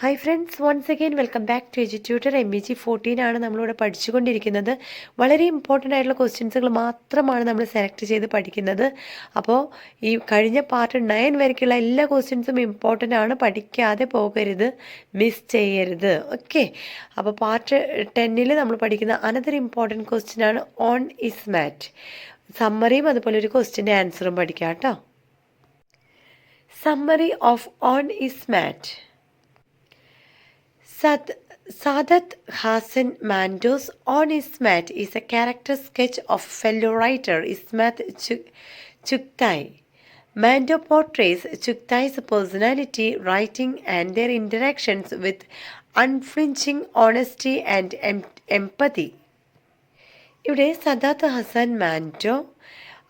Hi friends, once again welcome back to Edututor. MEG14 ആണ് നമ്മളിവിടെ പഠിച്ചുകൊണ്ടിരിക്കുന്നത്. വളരെ ഇമ്പോർട്ടൻ്റ് ആയിട്ടുള്ള ക്വസ്റ്റ്യൻസുകൾ മാത്രമാണ് നമ്മൾ സെലക്ട് ചെയ്ത് പഠിക്കുന്നത്. അപ്പോൾ ഈ കഴിഞ്ഞ പാർട്ട് 9 വരയ്ക്കുള്ള എല്ലാ ക്വസ്റ്റ്യൻസും ഇമ്പോർട്ടൻ്റ് ആണ്, പഠിക്കാതെ പോകരുത്, മിസ് ചെയ്യരുത്. ഓക്കെ, അപ്പോൾ പാർട്ട് 10 നമ്മൾ പഠിക്കുന്ന അനദർ ഇമ്പോർട്ടൻറ്റ് ക്വസ്റ്റ്യൻ ആണ് ഓൺ ഇസ് മാറ്റ്. സമ്മറിയും അതുപോലെ ഒരു ക്വസ്റ്റ്യൻ്റെ ആൻസറും പഠിക്കാം കേട്ടോ. Summary of on his mat. Saadat Hasan Mando's On Ismat is a character sketch of fellow writer Ismat Chugtai. Mando portrays Chugtai's personality, writing, and their interactions with unflinching honesty and empathy. ഇവിടെ സദാത്ത് ഹസൻ മാൻഡോ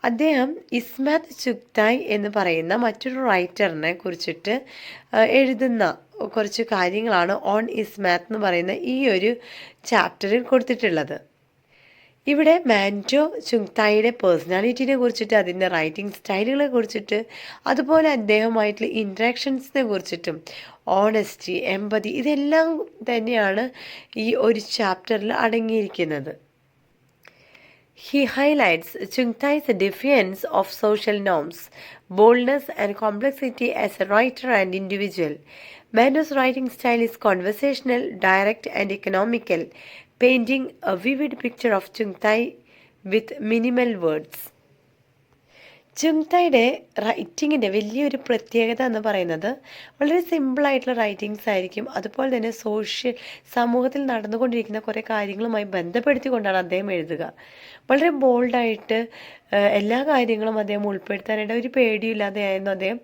അദ്ദേഹം ഇസ്മാത്ത് ചുഗ്തായ് എന്ന് പറയുന്ന മറ്റൊരു റൈറ്ററിനെ കുറിച്ചിട്ട് എഴുതുന്ന കുറച്ച് കാര്യങ്ങളാണ് on ഇസ്മാത്ത് എന്ന് പറയുന്ന ഈ ഒരു ചാപ്റ്ററിൽ കൊടുത്തിട്ടുള്ളത്. ഇവിടെ മാൻഡോ ചുഗ്തായിയുടെ പേഴ്സണാലിറ്റിനെ കുറിച്ചിട്ട്, അതിൻ്റെ റൈറ്റിംഗ് സ്റ്റൈലുകളെ കുറിച്ചിട്ട്, അതുപോലെ അദ്ദേഹമായിട്ടുള്ള ഇൻട്രാക്ഷൻസിനെ കുറിച്ചിട്ടും, ഓണസ്റ്റി, എമ്പതി, ഇതെല്ലാം തന്നെയാണ് ഈ ഒരു ചാപ്റ്ററിൽ അടങ്ങിയിരിക്കുന്നത്. He highlights Chugtai's defiance of social norms, boldness and complexity as a writer and individual. Mando's writing style is conversational, direct and economical, painting a vivid picture of Chugtai with minimal words. ചുങ്തായുടെ റൈറ്റിങ്ങിൻ്റെ വലിയൊരു പ്രത്യേകത എന്ന് പറയുന്നത് വളരെ സിമ്പിളായിട്ടുള്ള writings ആയിരിക്കും. അതുപോലെ തന്നെ സമൂഹത്തിൽ നടന്നുകൊണ്ടിരിക്കുന്ന കുറേ കാര്യങ്ങളുമായി ബന്ധപ്പെടുത്തിക്കൊണ്ടാണ് അദ്ദേഹം എഴുതുക. വളരെ ബോൾഡായിട്ട് എല്ലാ കാര്യങ്ങളും അദ്ദേഹം ഉൾപ്പെടുത്താനായിട്ട് ഒരു പേടിയില്ലാതെയായിരുന്നു അദ്ദേഹം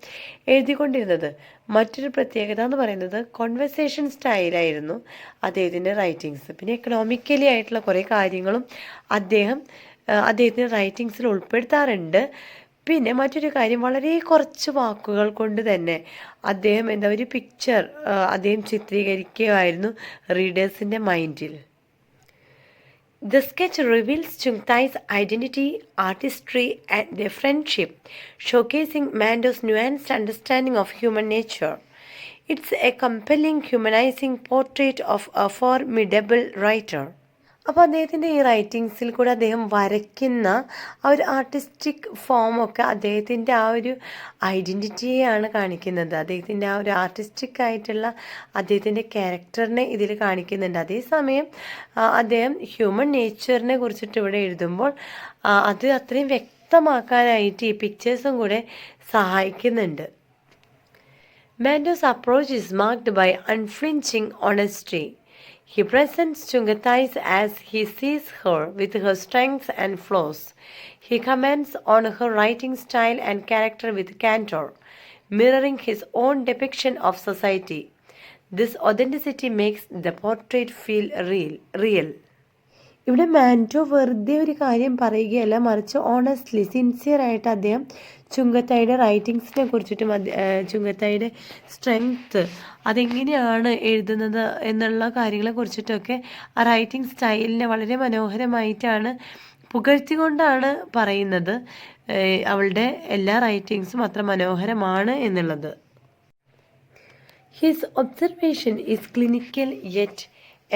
എഴുതിക്കൊണ്ടിരുന്നത്. മറ്റൊരു പ്രത്യേകത എന്ന് പറയുന്നത് കോൺവെർസേഷൻ സ്റ്റൈലായിരുന്നു അദ്ദേഹത്തിൻ്റെ റൈറ്റിങ്സ്. പിന്നെ എക്കണോമിക്കലി ആയിട്ടുള്ള കുറേ കാര്യങ്ങളും അദ്ദേഹത്തിൻ്റെ റൈറ്റിങ്സിൽ ഉൾപ്പെടുത്താറുണ്ട്. പിന്നെ മറ്റൊരു കാര്യം, വളരെ കുറച്ച് വാക്കുകൾ കൊണ്ട് തന്നെ അദ്ദേഹം ഒരു പിക്ചർ അദ്ദേഹം ചിത്രീകരിക്കുകയായിരുന്നു റീഡേഴ്സിൻ്റെ മൈൻഡിൽ. The sketch reveals Chugtai's identity, artistry, and their friendship, showcasing Mando's nuanced understanding of human nature. It's a compelling, humanizing portrait of a formidable writer. അപ്പോൾ അദ്ദേഹത്തിൻ്റെ ഈ റൈറ്റിങ്സിൽ കൂടെ അദ്ദേഹം വരയ്ക്കുന്ന ആ ഒരു ആർട്ടിസ്റ്റിക് ഫോമൊക്കെ അദ്ദേഹത്തിൻ്റെ ആ ഒരു ഐഡൻറ്റിറ്റിയെയാണ് കാണിക്കുന്നത്. അദ്ദേഹത്തിൻ്റെ ആ ഒരു ആർട്ടിസ്റ്റിക് ആയിട്ടുള്ള അദ്ദേഹത്തിൻ്റെ ക്യാരക്ടറിനെ ഇതിൽ കാണിക്കുന്നുണ്ട്. അതേസമയം അദ്ദേഹം ഹ്യൂമൻ നേച്ചറിനെ കുറിച്ചിട്ട് ഇവിടെ എഴുതുമ്പോൾ അത് അത്രയും വ്യക്തമാക്കാനായിട്ട് ഈ പിക്ചേഴ്സും കൂടെ സഹായിക്കുന്നുണ്ട്. Mando's approach is marked by unflinching honesty. He presents Chugtai as he sees her, with her strengths and flaws. He comments on her writing style and character with candor, mirroring his own depiction of society. This authenticity makes the portrait feel real. ഇവിടെ മാൻഡോ വെറുതെ ഒരു കാര്യം പറയുകയല്ല, മറിച്ച് honestly, സിൻസിയറായിട്ട് അദ്ദേഹം ചുങ്കത്തായുടെ റൈറ്റിങ്സിനെ കുറിച്ചിട്ടും ചുങ്കത്തായുടെ strength, അതെങ്ങനെയാണ് എഴുതുന്നത് എന്നുള്ള കാര്യങ്ങളെ കുറിച്ചിട്ടൊക്കെ ആ റൈറ്റിംഗ് സ്റ്റൈലിനെ വളരെ മനോഹരമായിട്ടാണ് പുകഴ്ത്തിക്കൊണ്ടാണ് പറയുന്നത്. അവളുടെ എല്ലാ റൈറ്റിങ്സും അത്ര മനോഹരമാണ് എന്നുള്ളത്. His observation is clinical yet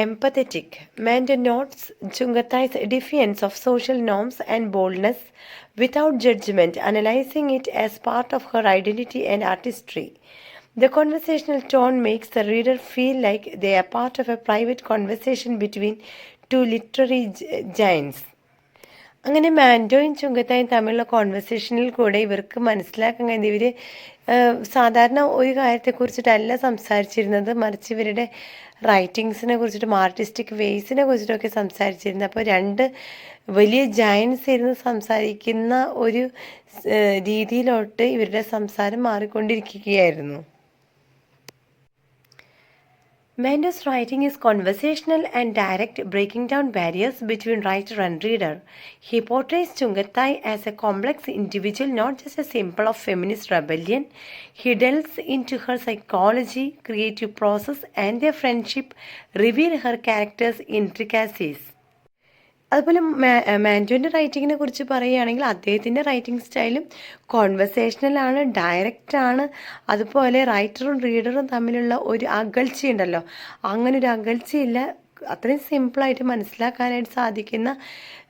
empathetic. Mando notes Chugtai's defiance of social norms and boldness without judgment, analyzing it as part of her identity and artistry. The conversational tone makes the reader feel like they are part of a private conversation between two literary giants. അങ്ങനെ മാൻഡോയും ചുങ്കത്തായും തമ്മിലുള്ള കോൺവെർസേഷനിൽ കൂടെ ഇവർക്ക് മനസ്സിലാക്കാൻ കഴിയുന്നത് ഇവർ സാധാരണ ഒരു കാര്യത്തെക്കുറിച്ചിട്ടല്ല സംസാരിച്ചിരുന്നത്, മറിച്ച് ഇവരുടെ റൈറ്റിങ്സിനെ കുറിച്ചിട്ടും ആർട്ടിസ്റ്റിക് വേസിനെ കുറിച്ചിട്ടൊക്കെ സംസാരിച്ചിരുന്നത്. അപ്പോൾ രണ്ട് വലിയ ജയൻസ് ഇരുന്ന് സംസാരിക്കുന്ന ഒരു രീതിയിലോട്ട് ഇവരുടെ സംസാരം മാറിക്കൊണ്ടിരിക്കുകയായിരുന്നു. Mando's writing is conversational and direct, breaking down barriers between writer and reader. He portrays Chugtai as a complex individual, not just a symbol of feminist rebellion. He delves into her psychology, creative process, and their friendship, reveal her character's intricacies. അതുപോലെ മാൻറ്റോൻ്റെ റൈറ്റിങ്ങിനെ കുറിച്ച് പറയുകയാണെങ്കിൽ അദ്ദേഹത്തിൻ്റെ writing സ്റ്റൈലും കോൺവെർസേഷണലാണ്, ഡയറക്റ്റാണ്. അതുപോലെ റൈറ്ററും റീഡറും തമ്മിലുള്ള ഒരു അകൽച്ചയുണ്ടല്ലോ, അങ്ങനെ ഒരു അകൽച്ചയില്ല. അത്രയും സിമ്പിളായിട്ട് മനസ്സിലാക്കാനായിട്ട് സാധിക്കുന്ന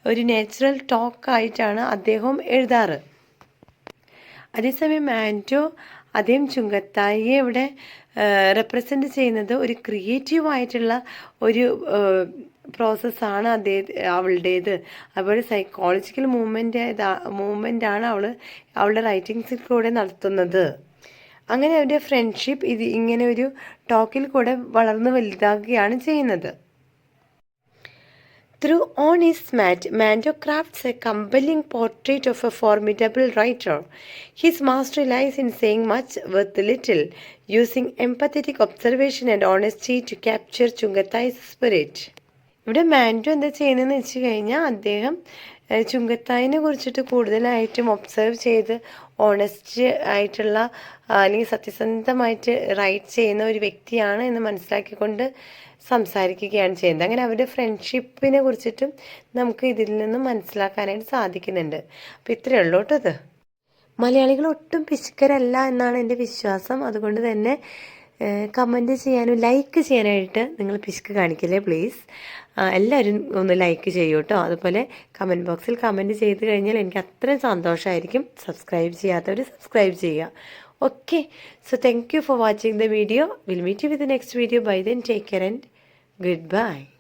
ഒരു നാച്ചുറൽ ടോക്കായിട്ടാണ് അദ്ദേഹം എഴുതാറ്. അതേസമയം മാൻറ്റോ അദ്ദേഹം ചുങ്കത്തായിയെ ഇവിടെ റെപ്രസെൻ്റ് ചെയ്യുന്നത് ഒരു ക്രിയേറ്റീവായിട്ടുള്ള ഒരു പ്രോസസ്സാണ് അവളുടേത്. അതുപോലെ സൈക്കോളജിക്കൽ മൂവ്മെൻ്റാണ് അവളുടെ റൈറ്റിങ്സിൽ കൂടെ നടത്തുന്നത്. അങ്ങനെ അവരുടെ ഫ്രണ്ട്ഷിപ്പ് ഇങ്ങനെ ഒരു ടോക്കിൽ കൂടെ വളർന്ന് വലുതാകുകയാണ് ചെയ്യുന്നത്. Through On His Mat, Manto crafts a compelling portrait of a formidable writer. His mastery lies in saying much with little, using empathetic observation and honesty to capture Chungatai's spirit. ഇവിടെ മാൻറ്റോ എന്താ ചെയ്യുന്നതെന്ന് വെച്ച് കഴിഞ്ഞാൽ അദ്ദേഹം ചുങ്കത്തായിനെ കുറിച്ചിട്ട് കൂടുതലായിട്ടും ഒബ്സർവ് ചെയ്ത് honest ആയിട്ടുള്ള അല്ലെങ്കിൽ സത്യസന്ധമായിട്ട് റൈറ്റ് ചെയ്യുന്ന ഒരു വ്യക്തിയാണ് എന്ന് മനസ്സിലാക്കിക്കൊണ്ട് സംസാരിക്കുകയാണ് ചെയ്യുന്നത്. അങ്ങനെ അവരുടെ ഫ്രണ്ട്ഷിപ്പിനെ കുറിച്ചിട്ടും നമുക്ക് ഇതിൽ നിന്നും മനസ്സിലാക്കാനായിട്ട് സാധിക്കുന്നുണ്ട്. അപ്പോൾ ഇത്രയേ ഉള്ളൂ കേട്ടോ. ഇത് മലയാളികൾ ഒട്ടും പിശുക്കരല്ല എന്നാണ് എൻ്റെ വിശ്വാസം. അതുകൊണ്ട് തന്നെ കമൻറ്റ് ചെയ്യാനും ലൈക്ക് ചെയ്യാനായിട്ട് നിങ്ങൾ പിശുക്ക് കാണിക്കില്ലേ പ്ലീസ്. എല്ലാവരും ഒന്ന് ലൈക്ക് ചെയ്യൂ കേട്ടോ. അതുപോലെ കമൻറ്റ് ബോക്സിൽ കമൻറ്റ് ചെയ്ത് കഴിഞ്ഞാൽ എനിക്ക് അത്രയും സന്തോഷമായിരിക്കും. സബ്സ്ക്രൈബ് ചെയ്യാത്തവർ സബ്സ്ക്രൈബ് ചെയ്യുക. Okay, so thank you for watching the video. We'll meet you with the next video. By then, take care and goodbye.